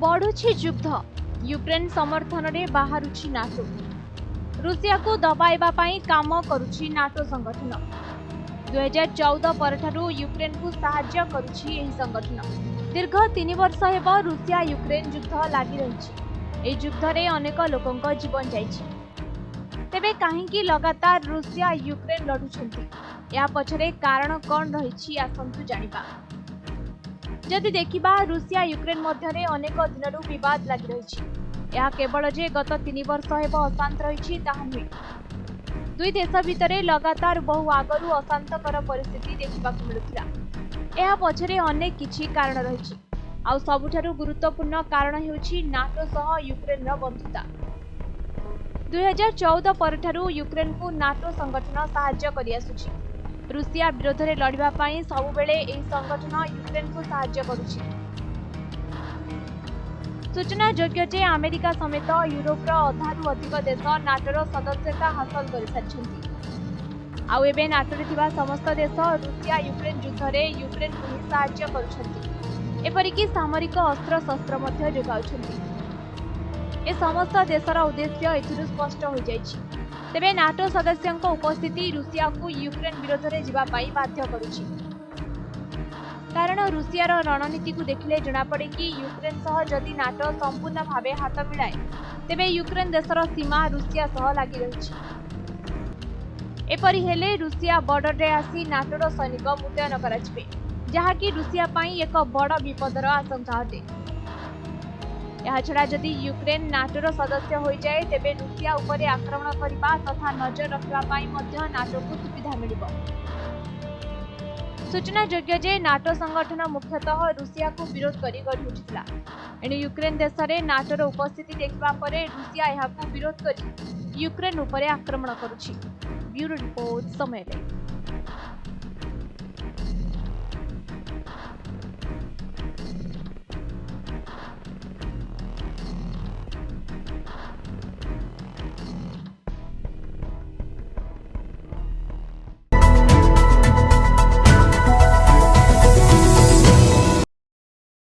बढ़ुछि युद्ध यूक्रेन समर्थन रे बाहरुछि नाटो रूसिया को दबाइबा पई काम करुछि नाटो संगठन 2014 परठारु यूक्रेन को सहाय्य करुछि एही संगठन दीर्घ 3 वर्ष हेब रूसिया यूक्रेन युद्ध लागि रहिछि। एही युद्ध रे अनेक लोकंक जीवन जाइछि। तेबे काहेकि लगातार रूसिया यूक्रेन लढुछंती या पछरे कारण कोन रहिछि आसंतु जानिबा। जदि देखिबा रूसिया यूक्रेन मध्यरे अनेक दिनरु विवाद लागि रहिछि। यह केवल जे गत 3 वर्ष हेब अशांत रहिछि ताहा नुहे। दुई देश भितरे लगातार बहु आगरु अशांतकर परिस्थिति देखिबाकु मिलुथिला। यह पछरे अनेक किछि कारण रहिछि। आ सबुठारु गुरुत्वपूर्ण कारण हेउछि नाटो सह यूक्रेनर बंधुता। 2014 परठारु यूक्रेन को नाटो संगठन सहाय्य करि आसुछि। रूसिया विरोध में लड़िबा पई सबुबेले एही संगठन यूक्रेन को सहाय्य करुछि। सूचना योग्य जे अमेरिका समेत यूरोपर अधारु अधिक देश नाटोर सदस्यता हासिल कर सारिछन्ति। आउ एबे नाटोरे थिबा समस्त देश रूसिया यूक्रेन युद्ध रे यूक्रेन को ही सहाय्य करुछन्ति। एपरिकी सामरिक अस्त्र शस्त्र मध्य जोगाउछन्ति। ए समस्त देशर उद्देश्य एथिरु स्पष्ट हो जाइछि। तेबे नाटो सदस्यଙ୍କ उपस्थिति रूसिया को यूक्रेन विरोध में जीवा पाई बाध्य करुछि। कारण रूसियार रणनीति को देखिले जना पड़े कि यूक्रेन सह जदि नाटो संपूर्ण भावे हाथ मिलाए तेबे यूक्रेन देशर सीमा रूसिया सह लागि रहिछि। एपरि हेले रूसिया बॉर्डर रे आसी नाटोर सैनिक मुतयन कराजिबे जहाँकि रूसिया पाई एक बड़ विपदर आशंका अटे। छड़ा जदि यूक्रेन नाटोर सदस्य हो जाए तेबे रूसिया उपरे आक्रमण करने तथा नजर रखा नाटो को सुविधा मिलिब। सूचना योग्य जे नाटो संगठन मुख्यतः रूसिया को विरोध करी गढ़ी उठिला। एणे यूक्रेन देश में नाटोर उपस्थिति देखा परे रूसिया यहाकू विरोध करी यूक्रेन उपरे आक्रमण करुछि। ब्यूरो रिपोर्ट समय।